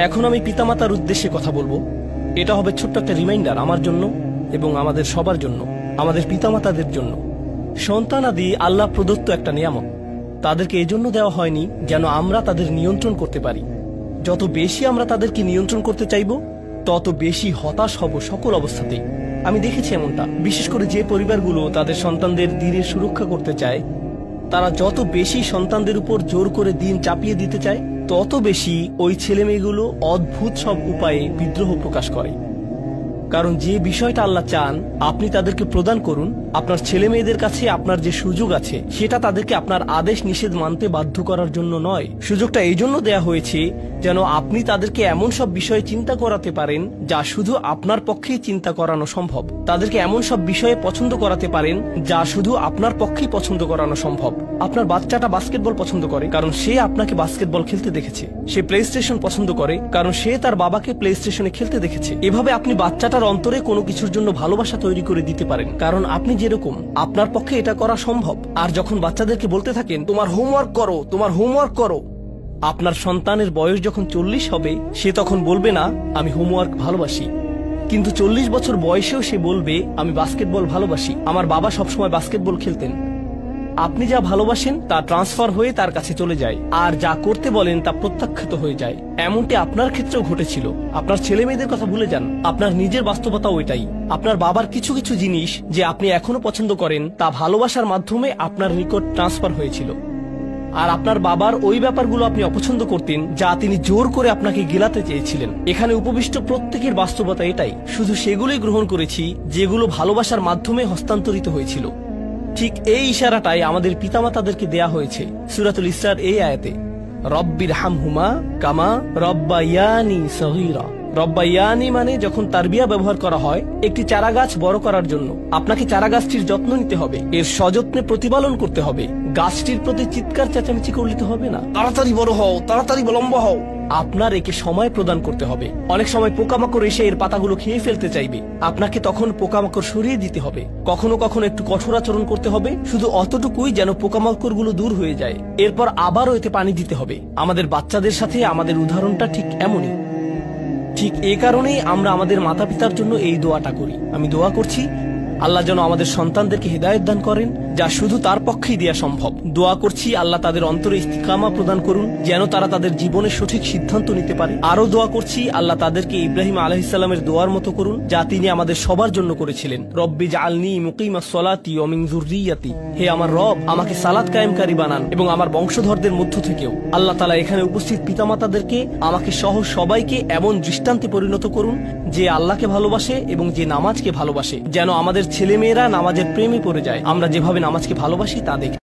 এখন আমি পিতামাতার উদ্দেশ্যে কথা বলবো। এটা হবে ছোট্ট একটা রিমাইন্ডার আমার জন্য এবং আমাদের সবার জন্য, আমাদের পিতামাতাদের জন্য। সন্তানাদি আল্লাহ প্রদত্ত একটা নিয়ামত। তাদেরকে এজন্য দেওয়া হয়নি যেন আমরা তাদের নিয়ন্ত্রণ করতে পারি। যত বেশি আমরা তাদেরকে নিয়ন্ত্রণ করতে চাইব, তত বেশি হতাশ হব সকল অবস্থাতেই। আমি দেখেছি এমনটা, বিশেষ করে যে পরিবারগুলো তাদের সন্তানদের দিনের সুরক্ষা করতে চায়, তারা যত বেশি সন্তানদের উপর জোর করে দিন চাপিয়ে দিতে চায়, তত বেশি ওই ছেলেমেয়েগুলো অদ্ভুত সব উপায়ে বিদ্রোহ প্রকাশ করে। কারণ যে বিষয়টা আল্লাহ চান আপনি তাদেরকে প্রদান করুন, আপনার ছেলে মেয়েদের কাছে আপনার যে সুযোগ আছে সেটা তাদেরকে আপনার আদেশ নিষেধ মানতে বাধ্য করার জন্য নয়। সুযোগটা এই জন্য দেয়া হয়েছে যেন আপনি তাদেরকে এমন সব বিষয়ে চিন্তা করাতে পারেন যা শুধু আপনার পক্ষেই চিন্তা করানো সম্ভব। তাদেরকে এমন সব বিষয়ে পছন্দ করাতে পারেন যা শুধু আপনার পক্ষেই পছন্দ করানো সম্ভব। আপনার বাচ্চাটা বাস্কেটবল পছন্দ করে কারণ সে আপনাকে বাস্কেটবল খেলতে দেখেছে। সে প্লে স্টেশন পছন্দ করে কারণ সে তার বাবাকে প্লে স্টেশনে খেলতে দেখেছে। এভাবে আপনি বাচ্চাটার অন্তরে কোনো কিছুর জন্য ভালোবাসা তৈরি করে দিতে পারেন, কারণ আপনি যেরকম আপনার পক্ষে এটা করা সম্ভব। আর যখন বাচ্চাদেরকে বলতে থাকেন তোমার হোমওয়ার্ক করো, তোমার হোমওয়ার্ক করো, আপনার সন্তানের বয়স যখন 40 হবে সে তখন বলবে না আমি হোমওয়ার্ক ভালোবাসি, কিন্তু 40 বছর বয়সেও সে বলবে আমি বাস্কেটবল ভালোবাসি, আমার বাবা সবসময় বাস্কেটবল খেলতেন। আপনি যা ভালোবাসেন তা ট্রান্সফার হয়ে তার কাছে চলে যায়, আর যা করতে বলেন তা প্রত্যাখ্যাত হয়ে যায়। এমনটি আপনার ক্ষেত্রেও ঘটেছিল। আপনার ছেলে মেয়েদের কথা ভুলে যান, আপনার নিজের বাস্তবতা ওইটাই। আপনার বাবার কিছু কিছু জিনিস যে আপনি এখনো পছন্দ করেন তা ভালোবাসার মাধ্যমে আপনার নিকট ট্রান্সফার হয়েছিল, আর আপনার বাবার ওই ব্যাপারগুলো আপনি অপছন্দ করতেন যা তিনি জোর করে আপনাকে গেলাতে চেয়েছিলেন। এখানে উপবিষ্ট প্রত্যেকের বাস্তবতা এটাই, শুধু সেগুলোই গ্রহণ করেছি যেগুলো ভালোবাসার মাধ্যমে হস্তান্তরিত হয়েছিল। ঠিক এই ইশারাটাই আমাদের পিতামাতাদেরকে দেয়া হয়েছে সূরাতুল ইসরার এই আয়াতে, রব্বির হামহুমা কামা রব্বায়ানি সগীরা। রব্বায়ানি মানে যখন তারবিয়া ব্যবহার করা হয় একটি চারাগাছ বড় করার জন্য, আপনাকে চারাগাছটির যত্ন নিতে হবে, এর সযত্নে প্রতিপালন করতে হবে। গাছটির প্রতি চিৎকার চেঁচামেচি করলে তো হবে না, তাড়াতাড়ি বড় হও, তাড়াতাড়ি লম্বা হও। আপনার একে সময় প্রদান করতে হবে। অনেক সময় পোকামাকড় এসে এর পাতাগুলো খেয়ে ফেলতে চাইবে, আপনাকে তখন পোকামাকড় সরিয়ে দিতে হবে। কখনো কখনো একটু কঠোর আচরণ করতে হবে, শুধু অতটুকুই যেন পোকামাকড় গুলো দূর হয়ে যায়। এরপর আবারও এতে পানি দিতে হবে। আমাদের বাচ্চাদের সাথে আমাদের উদাহরণটা ঠিক এমনই। ঠিক এই কারণেই আমরা আমাদের মাতা পিতার জন্য এই দোয়াটা করি। আমি দোয়া করছি আল্লাহ যেন আমাদের সন্তানদেরকে হিদায়াত দান করেন, যা শুধু তার পক্ষেই দেয়া সম্ভব। দোয়া করছি আল্লাহ তাদের অন্তরে ইস্তিকামা প্রদান করুন যেন তারা তাদের জীবনের সঠিক সিদ্ধান্ত নিতে পারে। আরো দোয়া করছি আল্লাহ তাদেরকে ইব্রাহিম আলাইহিস সালামের দোয়ার মতো করুন যা তিনি আমাদের সবার জন্য করেছিলেন, রব্বি জাআলনি মুকিমাস সলাতি ওয়া মিন যুররিয়াতি। হে আমার রব, আমাকে সালাত কায়েমকারী বানান এবং আমার বংশধরদের মধ্য থেকেও। আল্লাহ তাআলা এখানে উপস্থিত পিতামাতাদেরকে, আমাকে সহ সবাইকে এমন দৃষ্টান্তে পরিণত করুন যে আল্লাহকে ভালোবাসে এবং যে নামাজকে ভালোবাসে, যেন আমাদের ছেলেমেয়েরা নামাজের প্রেমে পড়ে যায়। আমরা যেভাবে নামাজকে ভালোবাসি তা দেখে।